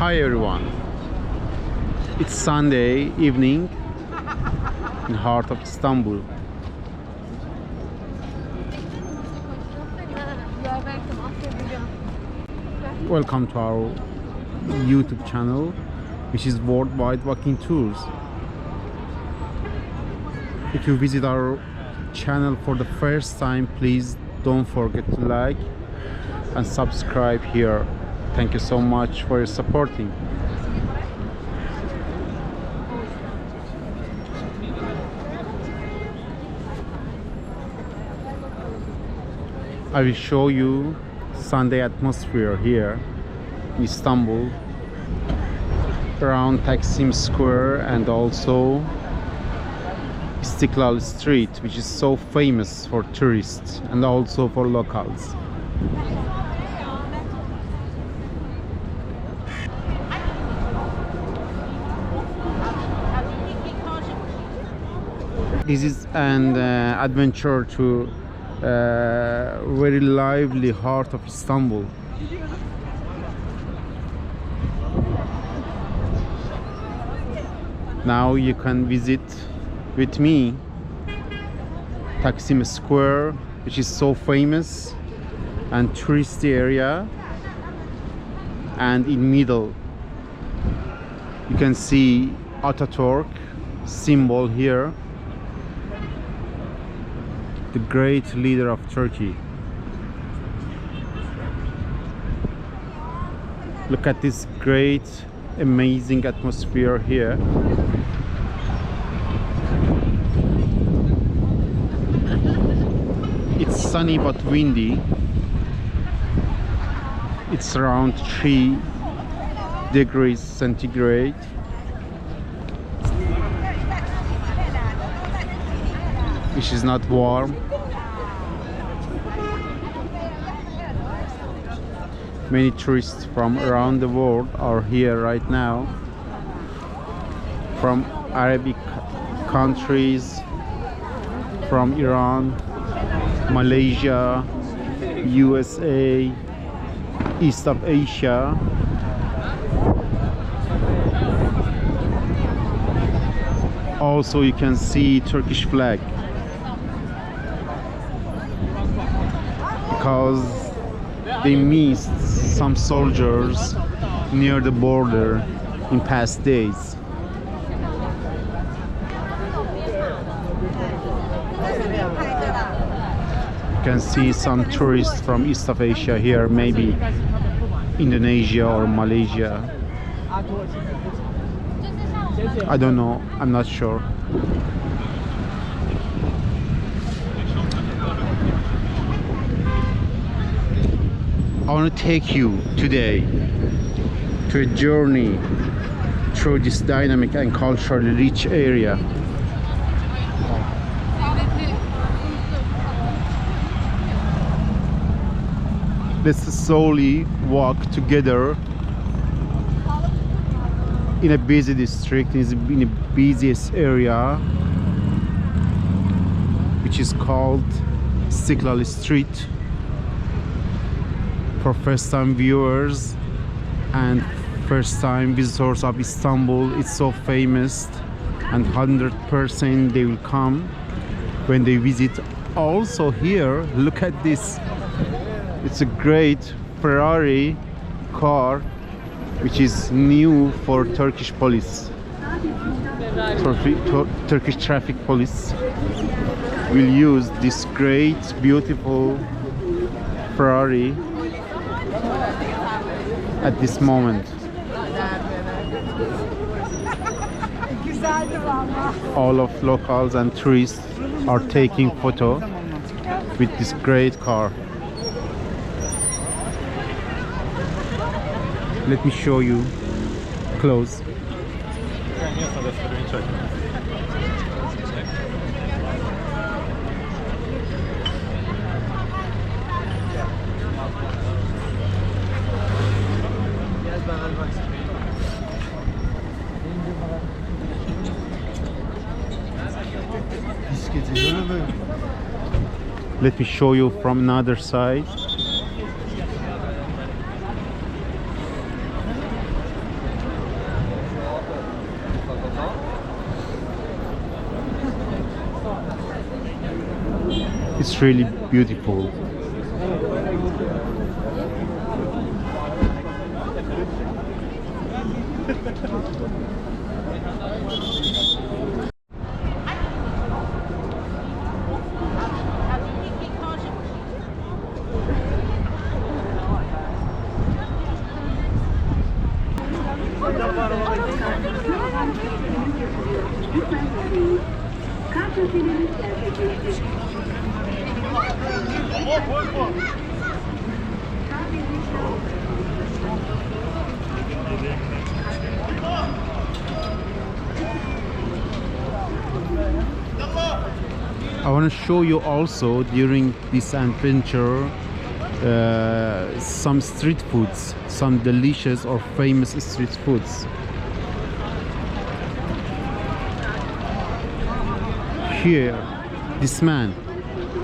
Hi everyone, it's Sunday evening in heart of Istanbul. Welcome to our YouTube channel, which is Worldwide Walking Tours. If you visit our channel for the first time, please don't forget to like and subscribe here. Thank you so much for your supporting. I will show you Sunday atmosphere here in Istanbul, around Taksim Square and also Istiklal Street, which is so famous for tourists and also for locals. This is an adventure to very lively heart of Istanbul. Now you can visit with me Taksim Square, which is so famous and touristy area, and in middle you can see Atatürk symbol here, the great leader of Turkey. Look at this great, amazing atmosphere here. It's sunny but windy. It's around 3 degrees centigrade. Which is not warm. Many tourists from around the world are here right now, from Arabic countries, from Iran, Malaysia, USA, East of Asia. Also you can see Turkish flag, because they missed some soldiers near the border in past days. You can see some tourists from East of Asia here, maybe Indonesia or Malaysia. I don't know, I'm not sure. I want to take you today to a journey through this dynamic and culturally rich area. Let's slowly walk together in a busy district, in the busiest area, which is called Istiklal Street. For first-time viewers and first-time visitors of Istanbul, it's so famous, and 100% they will come when they visit. Also here, look at this. It's a great Ferrari car, which is new for Turkish police. Turkish traffic police will use this great, beautiful Ferrari at this moment. All of locals and tourists are taking photo with this great car. Let me show you close. Let me show you from another side. really beautiful. I want to show you also during this adventure some street foods, some delicious or famous street foods. Here, this man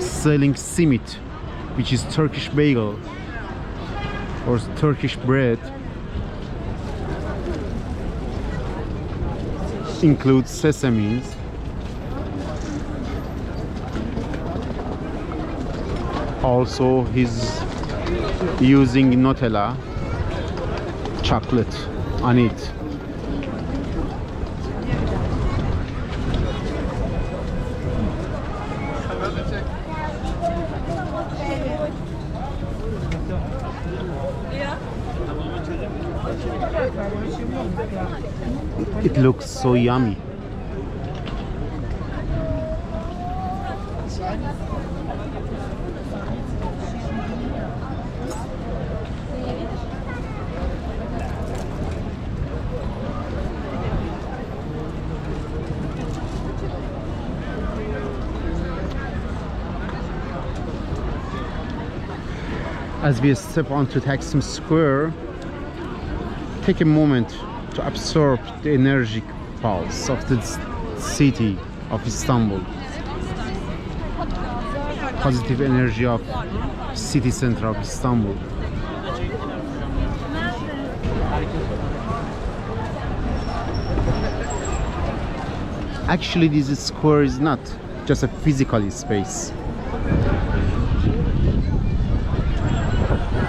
selling simit, which is Turkish bagel or Turkish bread. Includes sesame. Also, he's using Nutella chocolate on it. It looks so yummy. As we step onto Taksim Square, take a moment to absorb the energetic pulse of the city of Istanbul. Positive energy of city center of Istanbul. Actually, this square is not just a physical space,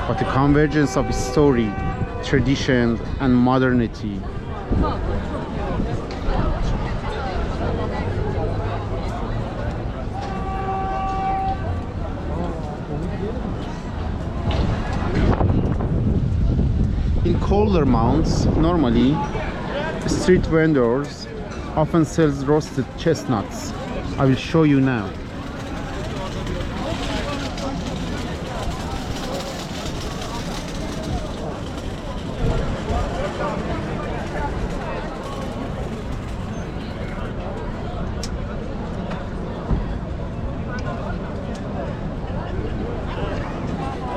but a convergence of story, tradition and modernity. In colder months, normally street vendors often sells roasted chestnuts. I will show you now.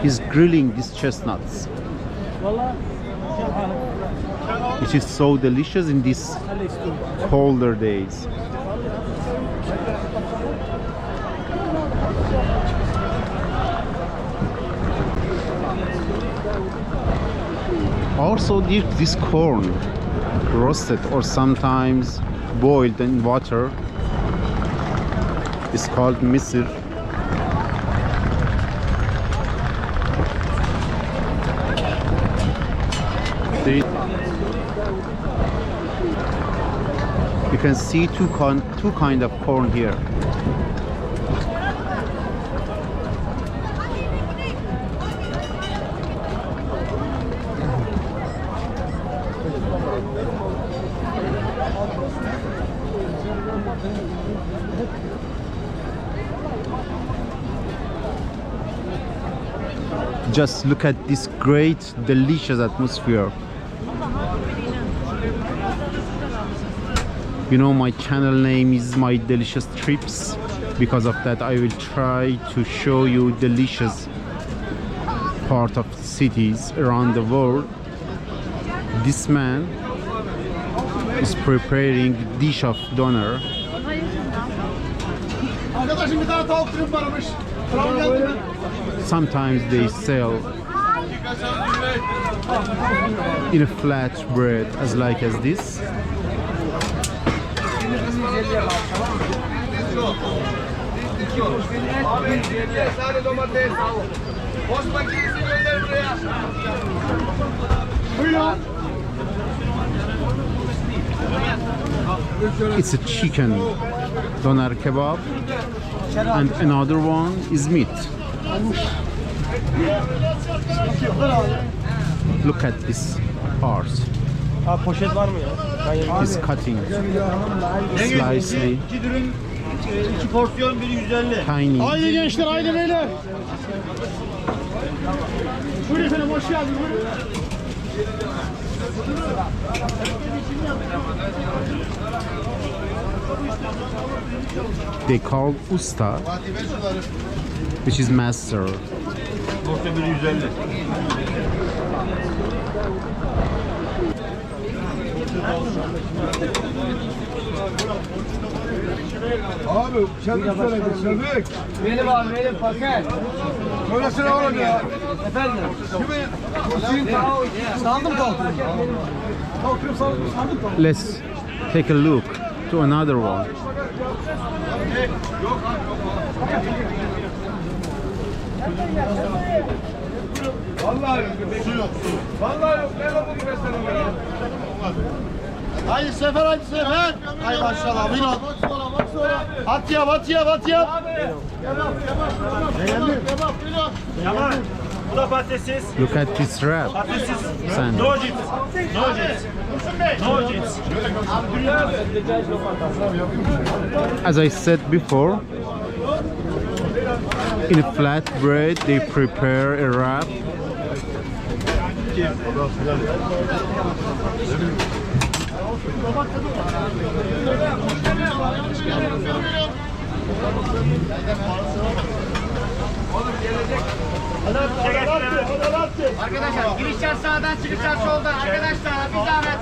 He's grilling these chestnuts. It is so delicious in these colder days. Also, this corn, roasted or sometimes boiled in water, is called misir. You can see two kind of corn here. Just look at this great, delicious atmosphere. You know, my channel name is My Delicious Trips. Because of that, I will try to show you delicious part of cities around the world. This man is preparing the dish of doner. Sometimes they sell in a flat bread as this. Sade domates. Boş makinesi gönder buraya. Buyurun. It's a chicken doner kebab, and another one is meat. Look at this art. Poşet var mı ya? He's cutting slicely, İki dürüm, iki porsiyon, biri 150. tiny. Haydi gençler, haydi beyler. Buyurun efendim, hoş geldiniz. Buyurun. They call usta, which is master. Porsiyon biri 150. Abi çabuk söyle çabuk. Benim abi benim paket. Söylesene oğlum ya. Efendim. Sandım kalktım. Sandım kalktım. Let's take a look to another one. Vallahi yok. Vallahi yok. Ne oldu ki mesela? Haydi sefer, haydi sefer. Hay maşallah, buyurun. At yap, at yap, at yap. Yaman. Bu da patatesiz. Look at this wrap. Patatesiz. Sen. No chips. No chips. No chips. As I said before, in a flatbread they prepare a wrap. Arkadaşlar girişler sağdan çıkışlar soldan. Arkadaşlar bir zahmet.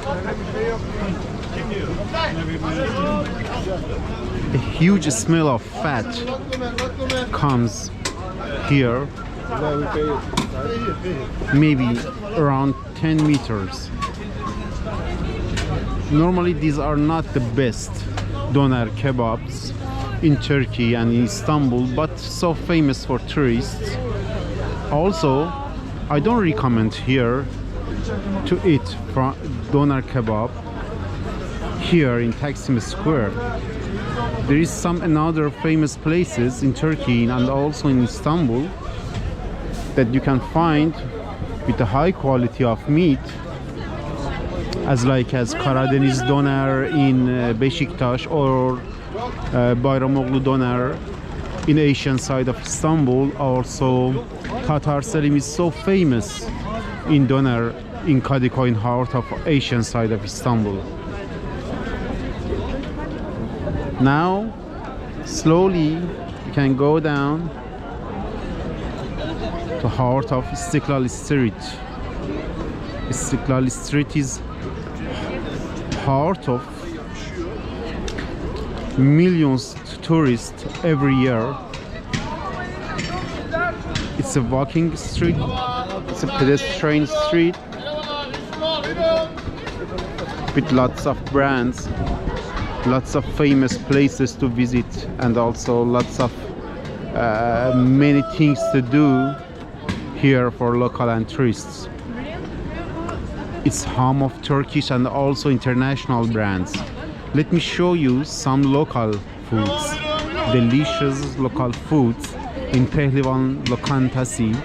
A huge smell of fat comes here, maybe around 10 meters. Normally these are not the best doner kebabs in Turkey and in Istanbul, but so famous for tourists. Also, I don't recommend here to eat doner kebab here in Taksim Square. There is some another famous places in Turkey and also in Istanbul that you can find with a high quality of meat, as Karadeniz Doner in Beşiktaş or Bayramoglu Doner in Asian side of Istanbul. Also, Tatar Selim is so famous in Doner in Kadıköy, in heart of Asian side of Istanbul. Now, slowly you can go down to heart of Istiklal Street. Istiklal Street is heart of millions tourists every year. It's a walking street, it's a pedestrian street with lots of brands, lots of famous places to visit, and also lots of many things to do here for local and tourists. It's home of Turkish and also international brands. Let me show you some local foods, delicious local foods in Pehlivan Lokantasi,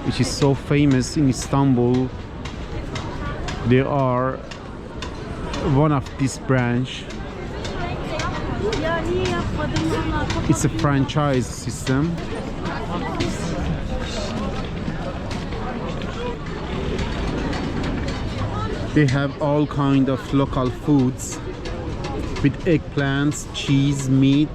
which is so famous in Istanbul. They are one of this branch. It's a franchise system. They have all kind of local foods with eggplants, cheese, meat.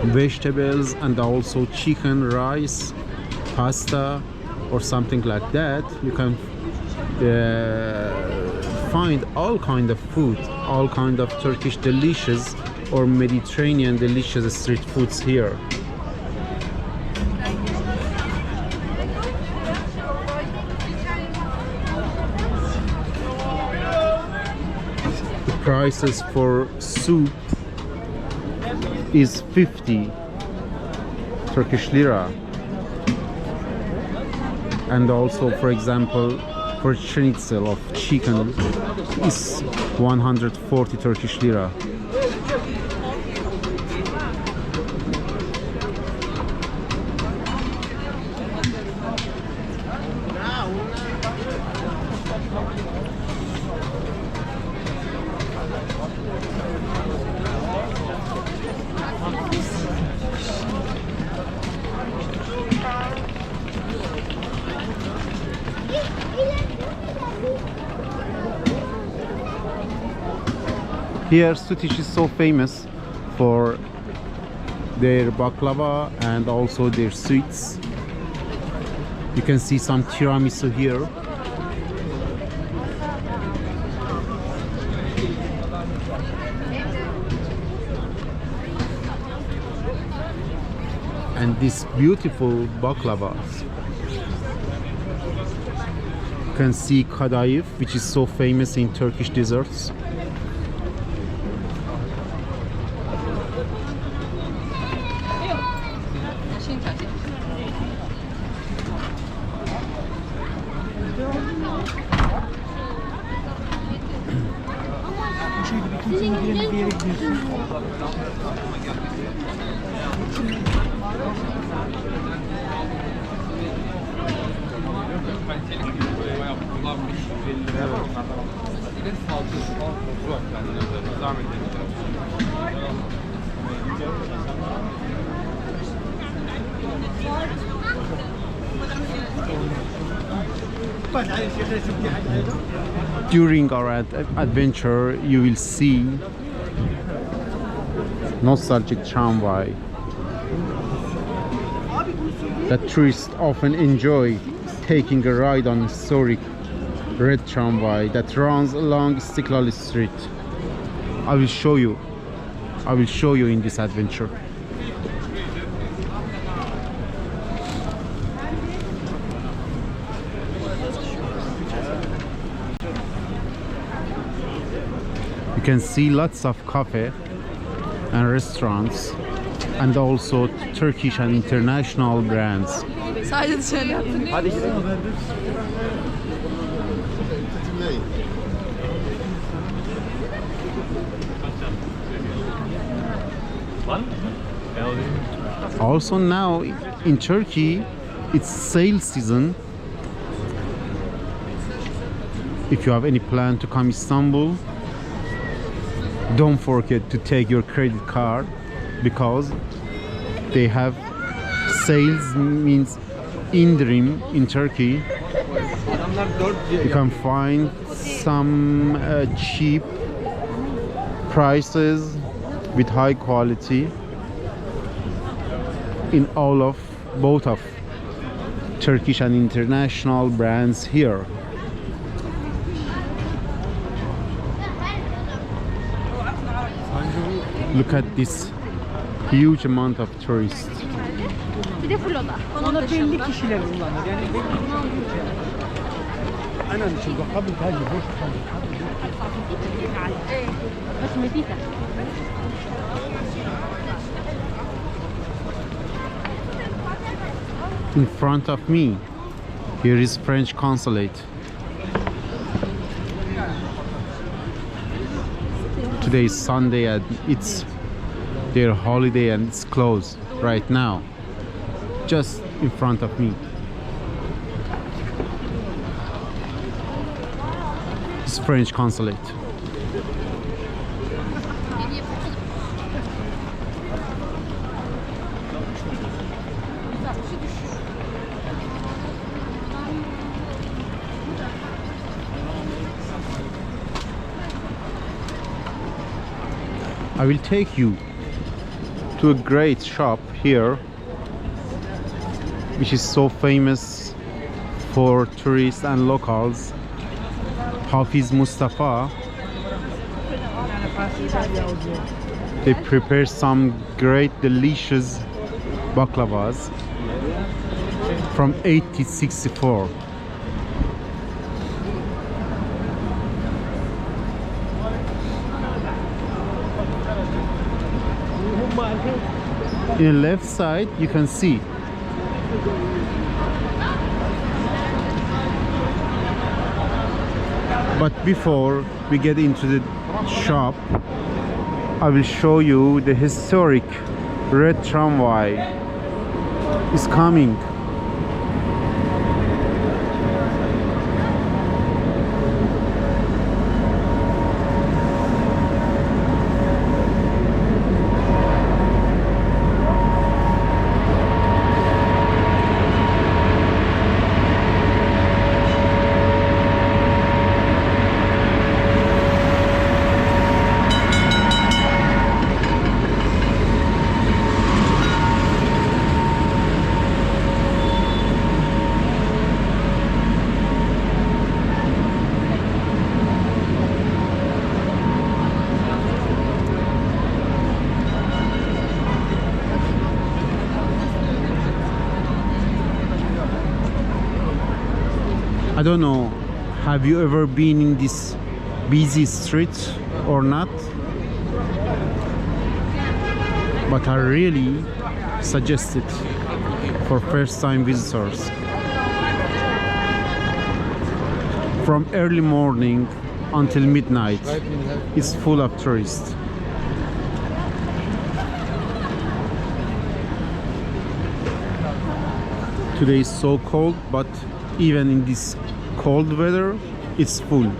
Vegetables and also chicken, rice, pasta or something like that. You can find all kind of food, all kind of Turkish delicious or Mediterranean delicious street foods here. The prices for soup is 50 Turkish lira, and also, for example, for schnitzel of chicken is 140 Turkish lira. Here, Turkish is so famous for their baklava and also their sweets. You can see some tiramisu here. And these beautiful baklavas. You can see kadayif, which is so famous in Turkish desserts. During our adventure, you will see nostalgic tramway that tourists often enjoy taking a ride on historic red tramway that runs along Istiklal Street. I will show you in this adventure. You can see lots of cafe and restaurants and also Turkish and international brands. Sadece dışarı yaptın. Hadi gidelim. Also now in Turkey, it's sale season. If you have any plan to come Istanbul, don't forget to take your credit card because they have sales, means indirim in Turkey. You can find some cheap prices with high quality in both of Turkish and international brands here. Look at this huge amount of tourists. Bir de full oda. Ona belli kişiler kullanır. Yani أنا مش قبل هاجي بوش بس مفيدة. In front of me, here is French consulate. Today is Sunday and it's their holiday and it's closed right now, just in front of me. It's French consulate. I will take you to a great shop here which is so famous for tourists and locals. Hafiz Mustafa. They prepare some great delicious baklavas from 1864. In the left side, you can see but before we get into the shop, I will show you the historic red tramway is coming. I don't know, have you ever been in this busy street or not? But I really suggest it for first time visitors. From early morning until midnight, it's full of tourists. Today is so cold, but even in this cold weather, it's full.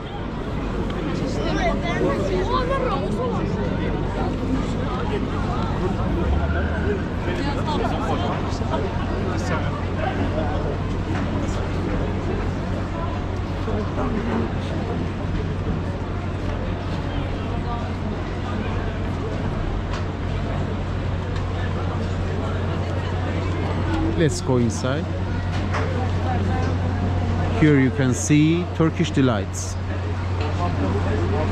Let's go inside. Here you can see Turkish delights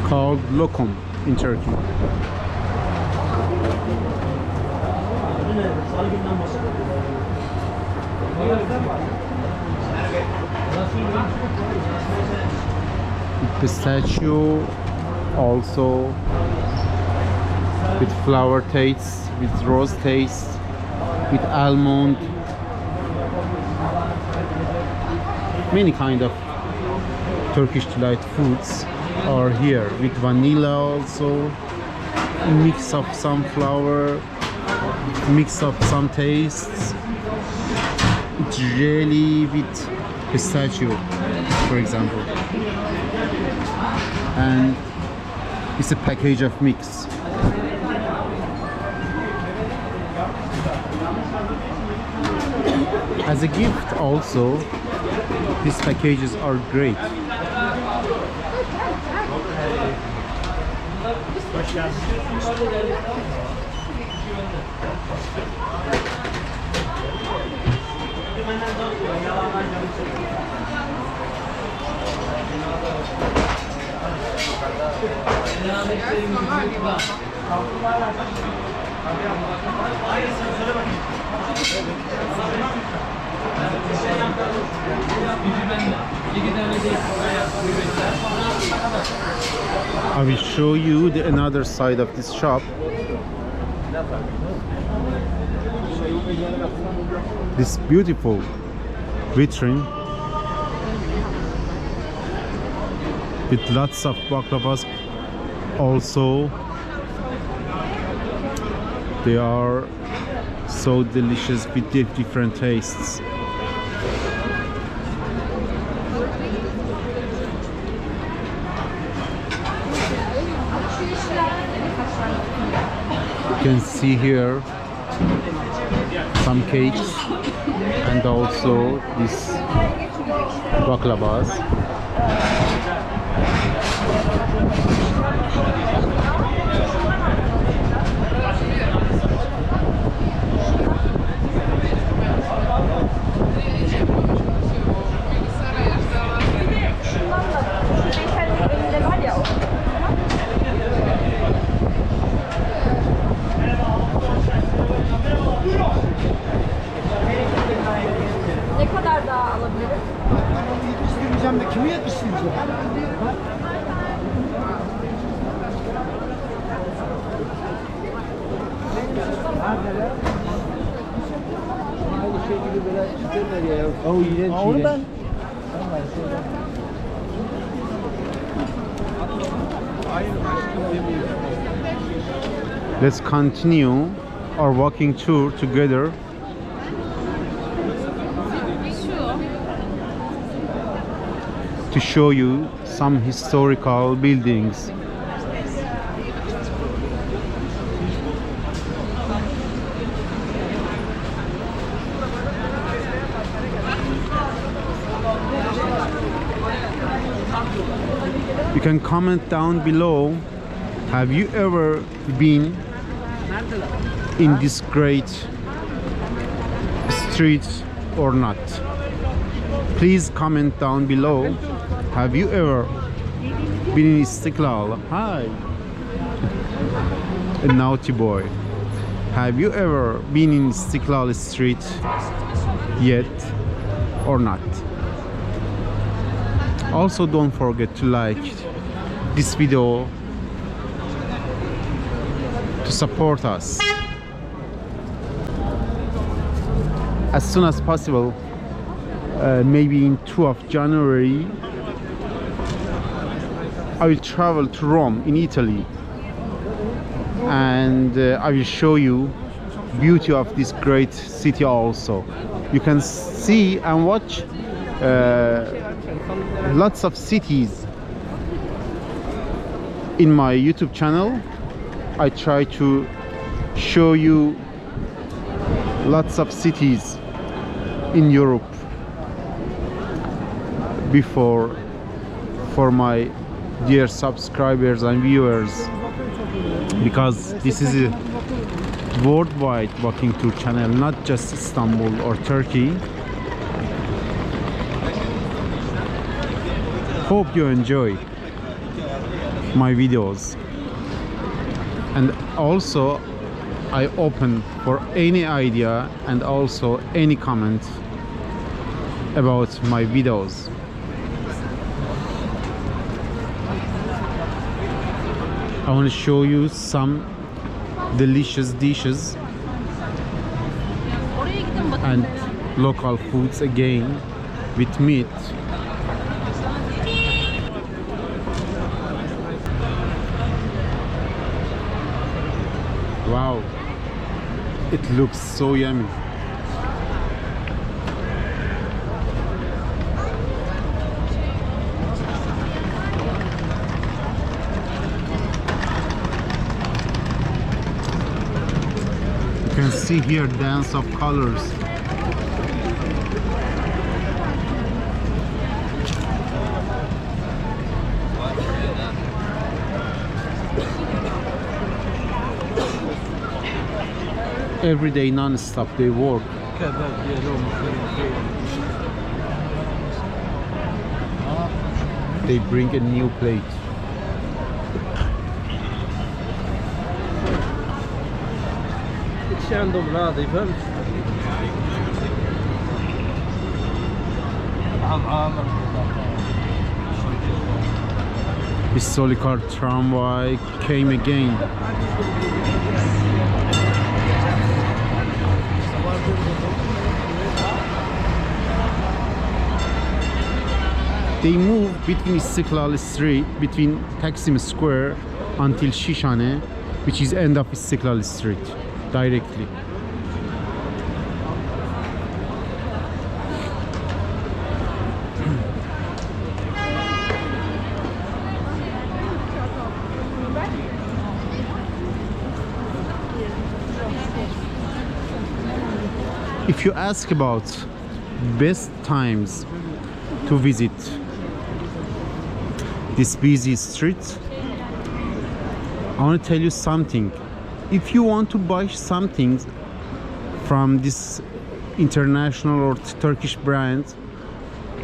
called lokum in Turkey. With pistachio, also with flower taste, with rose taste, with almond. Many kind of Turkish delight foods are here, with vanilla also, mix of some flour, mix of some tastes. It's jelly with pistachio, for example, and it's a package of mix. As a gift also, these packages are great. I will show you the another side of this shop. This beautiful vitrine with lots of baklavas. Also, they are so delicious with different tastes. You can see here some cakes and also these baklavas. Ne kadar daha alabilirim? İsteyeceğim de kimi yetiştireceğim? O iğrenç Onu ben Let's continue our walking tour together. To show you some historical buildings. You can comment down below, have you ever been in this great street or not? Please comment down below, have you ever been in Istiklal? Hi, a naughty boy. Have you ever been in Istiklal Street yet or not? Also, don't forget to like this video to support us. As soon as possible, maybe in 2 of January, I will travel to Rome in Italy, and I will show you beauty of this great city also. You can see and watch lots of cities in my YouTube channel. I try to show you lots of cities in Europe before for my dear subscribers and viewers, because this is a worldwide walking tour channel, not just Istanbul or Turkey. Hope you enjoy my videos, and also I open for any idea and also any comment about my videos. I want to show you some delicious dishes and local foods again with meat. Wow, it looks so yummy. You can see here dance of colors. Every day non-stop they work. They bring a new plate. Historical tramway came again. They move between Istiklal Street, between Taksim Square until Shishane, which is end of Istiklal Street, directly. If you ask about best times to visit this busy street, I want to tell you something. If you want to buy something from this international or Turkish brand,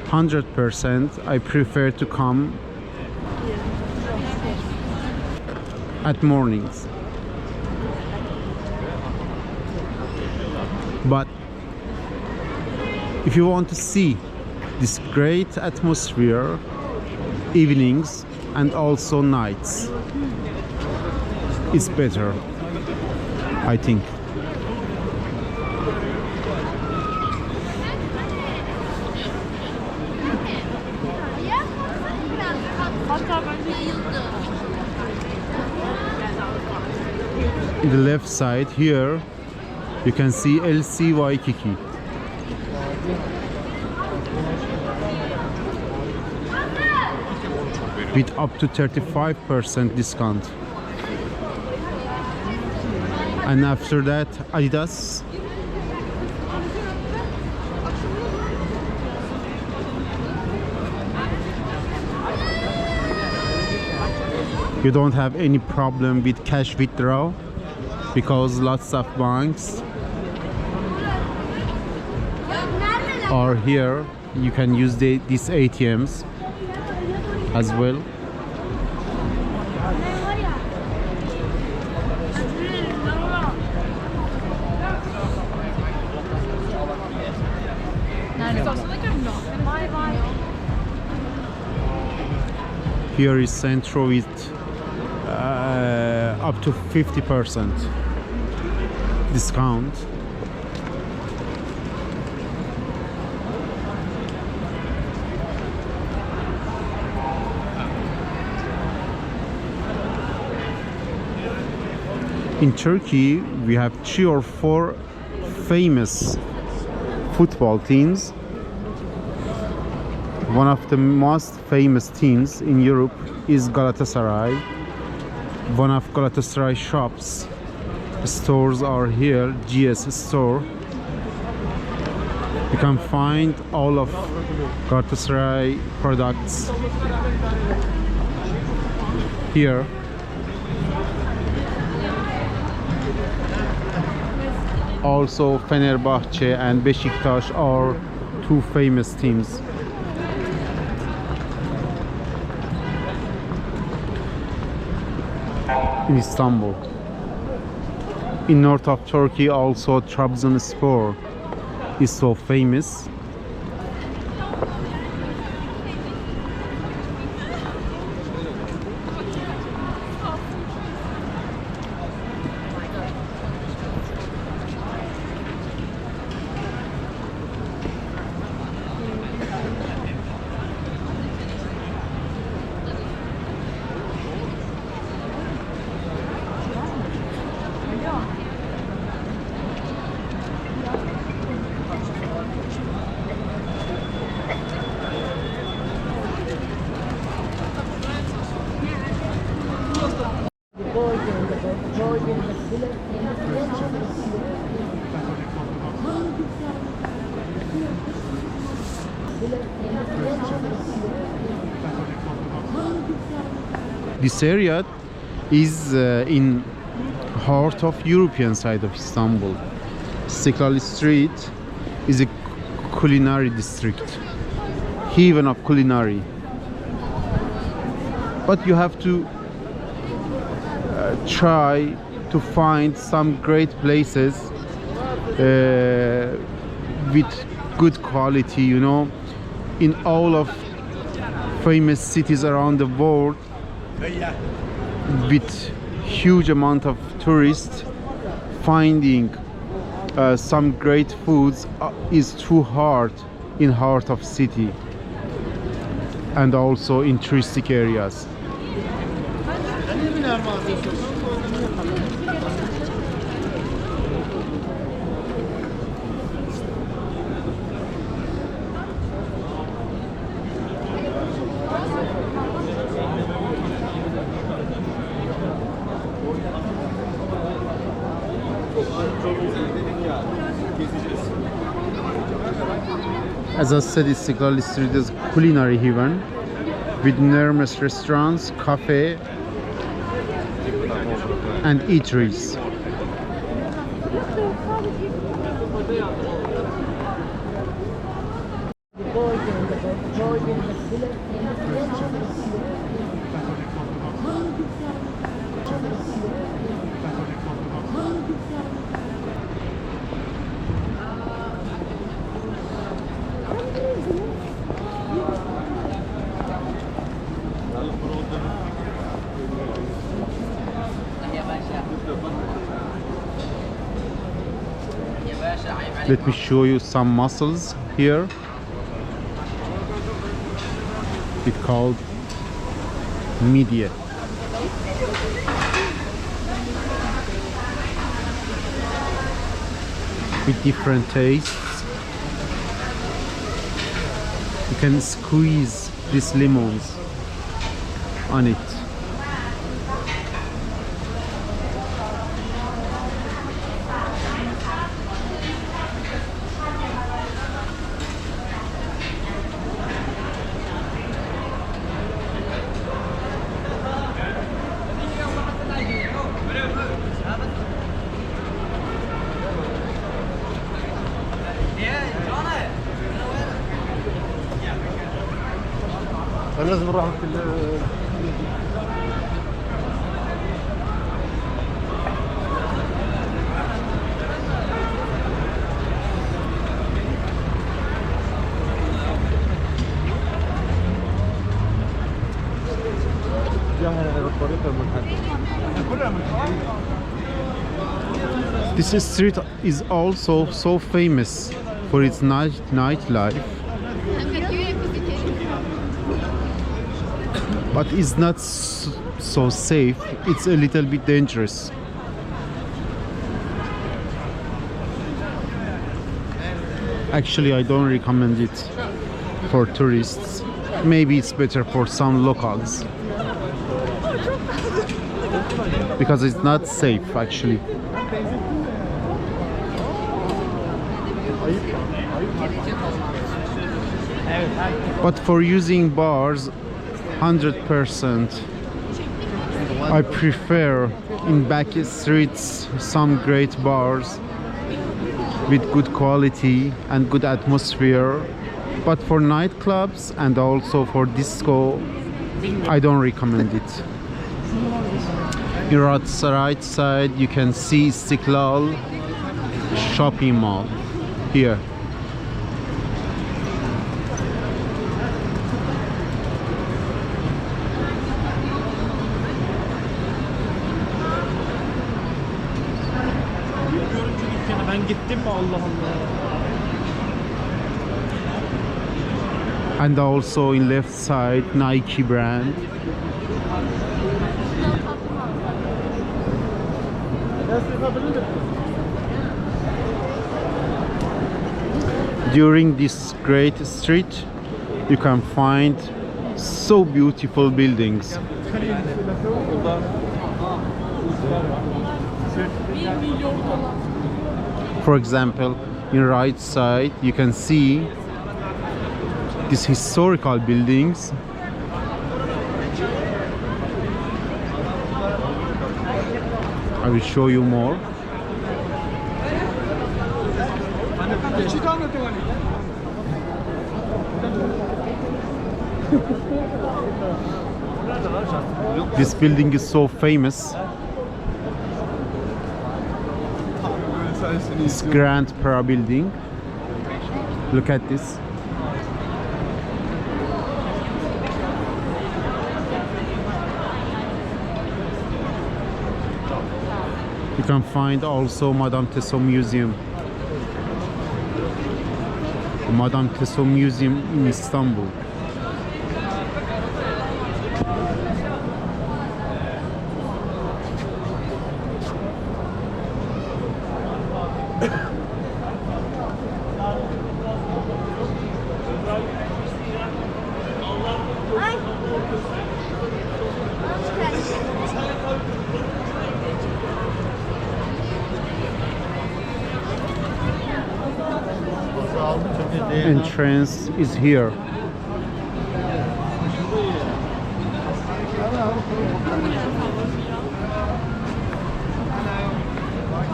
100% I prefer to come at mornings. But if you want to see this great atmosphere, evenings and also nights, it's better, I think. In the left side here, you can see LC Waikiki. With up to 35% discount. And after that, Adidas. You don't have any problem with cash withdrawal because lots of banks are here. You can use these ATMs as well. Here is Centro with up to 50% discount. In Turkey, we have 3 or 4 famous football teams. One of the most famous teams in Europe is Galatasaray. One of Galatasaray shops, stores are here, GS store. You can find all of Galatasaray products here. Also Fenerbahçe and Beşiktaş are 2 famous teams. In Istanbul. In north of Turkey also Taksim Square is so famous. This area is in heart of European side of Istanbul. Istiklal Street is a culinary district, heaven of culinary. But you have to try to find some great places with good quality, you know. In all of famous cities around the world, with huge amount of tourists, finding some great foods is too hard in heart of city and also in touristic areas. As I said, Istiklal Street is culinary heaven with numerous restaurants, cafe and eateries. Let me show you some mussels here. It's called midye. with different tastes. You can squeeze these lemons on it. لازم نروح This street is also so famous for its nightlife, but it's not so safe. It's a little bit dangerous. Actually, I don't recommend it for tourists. Maybe it's better for some locals because it's not safe actually. But for using bars, 100%, I prefer in back streets some great bars with good quality and good atmosphere. But for nightclubs and also for disco, I don't recommend it. In right side you can see Istiklal shopping mall here. Ben gittim mi Allah Allah. And also in left side Nike brand. During this great street you can find so beautiful buildings. For example, in right side you can see these historical buildings. I will show you more. This building is so famous. This Grand Para building. Look at this. You can find also Madame Tussauds Museum. The Madame Tussauds Museum in Istanbul. Entrance is here.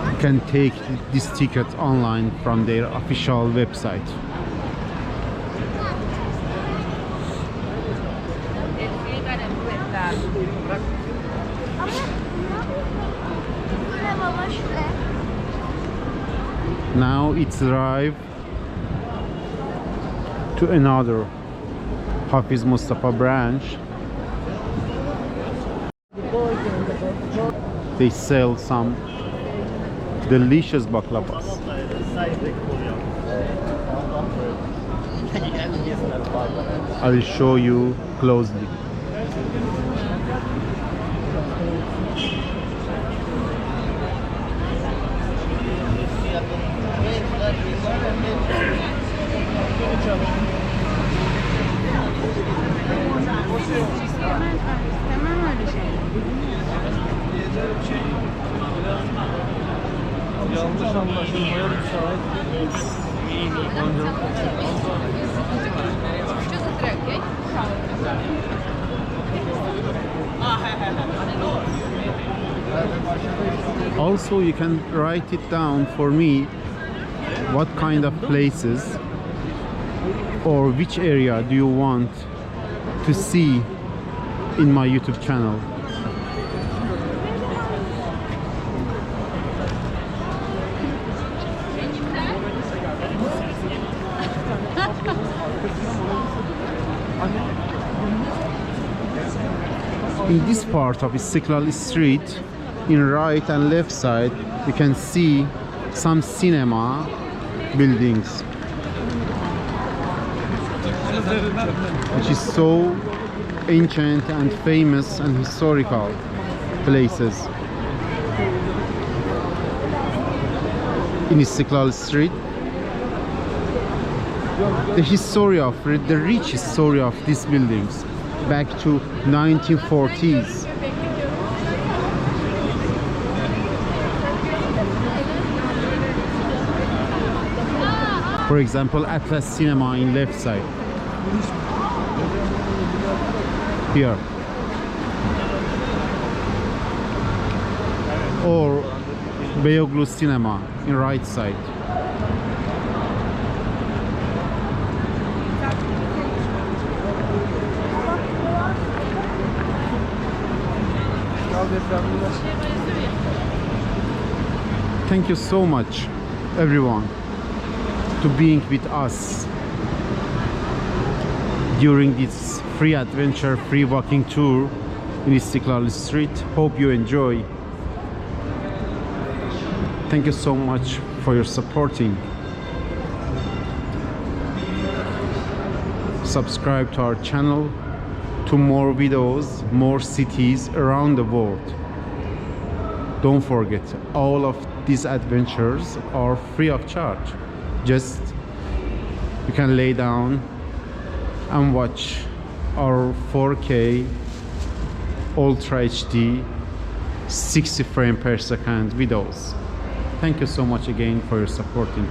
You can take this ticket online from their official website. Now it's arrived to another Hafiz Mustafa branch. They sell some delicious baklavas. I will show you closely. İstemem öyle şey. Yanlış anlaşılmaya müsait. Also, you can write it down for me what kind of places or which area do you want to see in my YouTube channel. In this part of Istiklal Street, in right and left side, you can see some cinema buildings, which is so ancient and famous and historical places in Istiklal Street. The history of it, the rich history of these buildings back to 1940s. For example, Atlas Cinema in left side. Here. Or Beyoğlu Cinema in right side. Thank you so much, everyone, to being with us during this free adventure, free walking tour in Istiklal Street. Hope you enjoy. Thank you so much for your supporting. Subscribe to our channel to more videos, more cities around the world. Don't forget, all of these adventures are free of charge. Just you can lay down and watch our 4K Ultra HD 60 frames per second videos. Thank you so much again for your supporting.